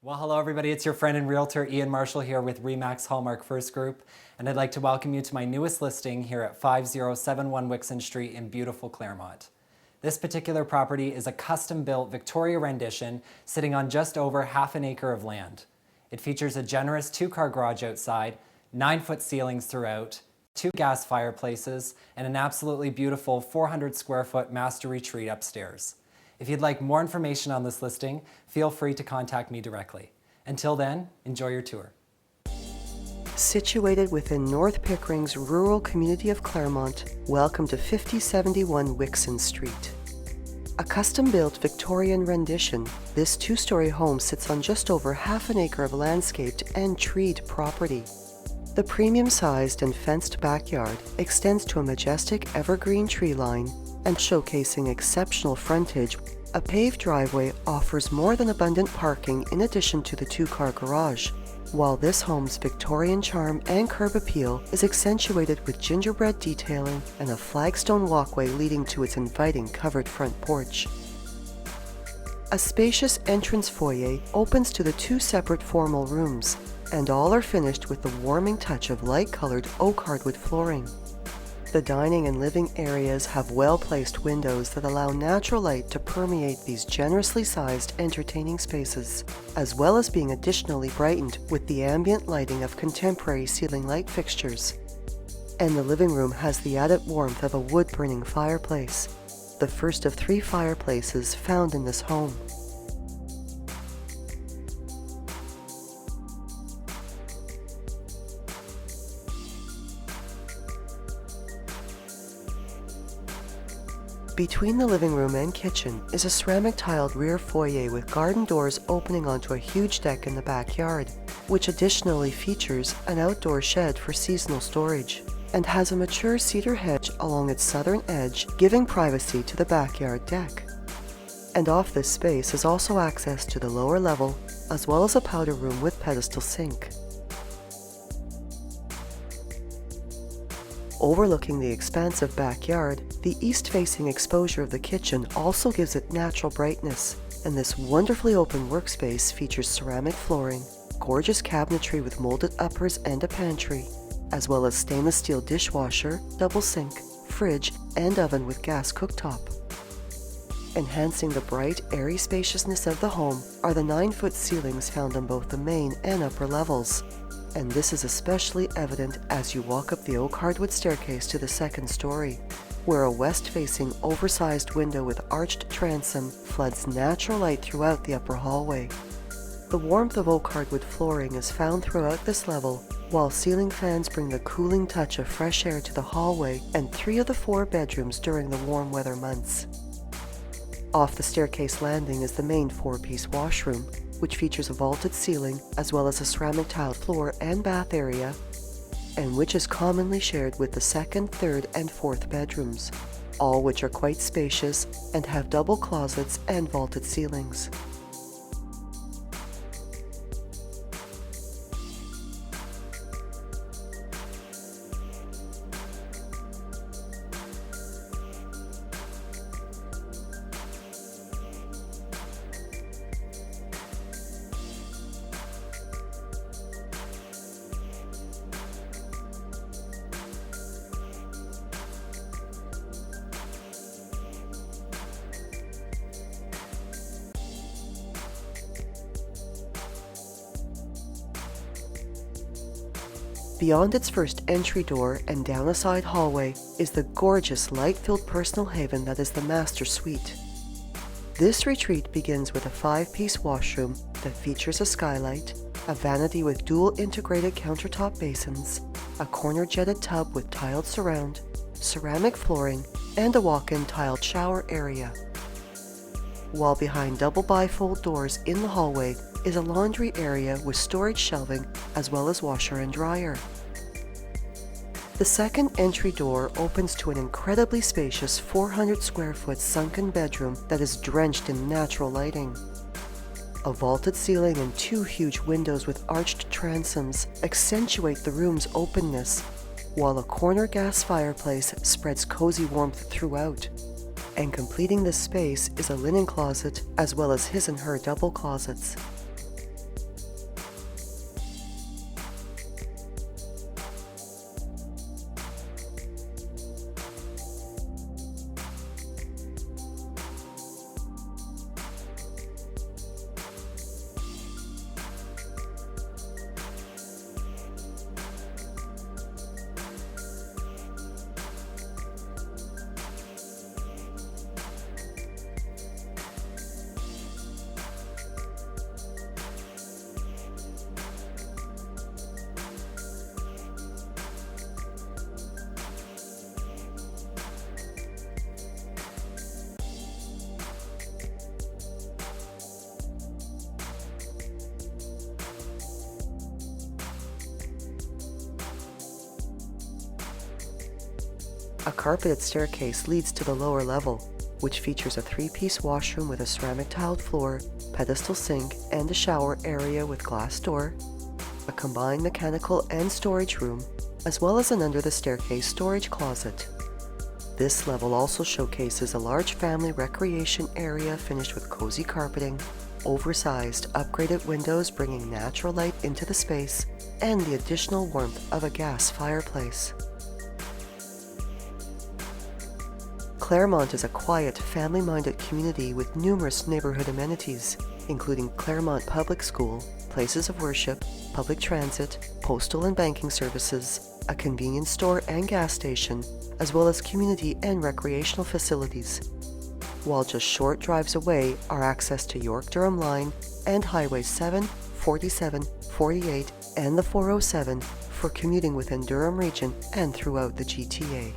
Well, hello everybody, it's your friend and realtor Ian Marshall here with Remax Hallmark First Group, and I'd like to welcome you to my newest listing here at 5071 Wixson Street in beautiful Claremont. This particular property is a custom-built Victorian rendition sitting on just over half an acre of land. It features a generous 2-car garage outside, 9-foot ceilings throughout, 2 gas fireplaces, and an absolutely beautiful 400 square foot master retreat upstairs. If you'd like more information on this listing, feel free to contact me directly. Until then, enjoy your tour. Situated within North Pickering's rural community of Claremont, welcome to 5071 Wixson Street. A custom-built Victorian rendition, this 2-story home sits on just over half an acre of landscaped and treed property. The premium-sized and fenced backyard extends to a majestic evergreen tree line, and showcasing exceptional frontage, a paved driveway offers more than abundant parking in addition to the 2-car garage, while this home's Victorian charm and curb appeal is accentuated with gingerbread detailing and a flagstone walkway leading to its inviting covered front porch. A spacious entrance foyer opens to the 2 separate formal rooms, and all are finished with the warming touch of light-colored oak hardwood flooring. The dining and living areas have well-placed windows that allow natural light to permeate these generously sized entertaining spaces, as well as being additionally brightened with the ambient lighting of contemporary ceiling light fixtures. And the living room has the added warmth of a wood-burning fireplace, the first of 3 fireplaces found in this home. Between the living room and kitchen is a ceramic-tiled rear foyer with garden doors opening onto a huge deck in the backyard, which additionally features an outdoor shed for seasonal storage, and has a mature cedar hedge along its southern edge, giving privacy to the backyard deck. And off this space is also access to the lower level, as well as a powder room with pedestal sink. Overlooking the expansive backyard, the east-facing exposure of the kitchen also gives it natural brightness, and this wonderfully open workspace features ceramic flooring, gorgeous cabinetry with molded uppers and a pantry, as well as stainless steel dishwasher, double sink, fridge, and oven with gas cooktop. Enhancing the bright, airy spaciousness of the home are the 9-foot ceilings found on both the main and upper levels. And this is especially evident as you walk up the oak hardwood staircase to the 2nd story, where a west-facing oversized window with arched transom floods natural light throughout the upper hallway. The warmth of oak hardwood flooring is found throughout this level, while ceiling fans bring the cooling touch of fresh air to the hallway and 3 of the 4 bedrooms during the warm weather months. Off the staircase landing is the main 4-piece washroom, which features a vaulted ceiling as well as a ceramic tiled floor and bath area, and which is commonly shared with the 2nd, 3rd, and 4th bedrooms, all which are quite spacious and have double closets and vaulted ceilings. Beyond its first entry door and down a side hallway is the gorgeous light-filled personal haven that is the master suite. This retreat begins with a 5-piece washroom that features a skylight, a vanity with dual integrated countertop basins, a corner jetted tub with tiled surround, ceramic flooring, and a walk-in tiled shower area. While behind double bifold doors in the hallway is a laundry area with storage shelving as well as washer and dryer. The 2nd entry door opens to an incredibly spacious 400 square foot sunken bedroom that is drenched in natural lighting. A vaulted ceiling and 2 huge windows with arched transoms accentuate the room's openness, while a corner gas fireplace spreads cozy warmth throughout. And completing this space is a linen closet as well as his and her double closets. A carpeted staircase leads to the lower level, which features a three-piece washroom with a ceramic tiled floor, pedestal sink, and a shower area with glass door, a combined mechanical and storage room, as well as an under-the-staircase storage closet. This level also showcases a large family recreation area finished with cozy carpeting, oversized upgraded windows bringing natural light into the space, and the additional warmth of a gas fireplace. Claremont is a quiet, family-minded community with numerous neighborhood amenities, including Claremont Public School, places of worship, public transit, postal and banking services, a convenience store and gas station, as well as community and recreational facilities. While just short drives away are access to York-Durham Line and Highway 7, 47, 48, and the 407 for commuting within Durham Region and throughout the GTA.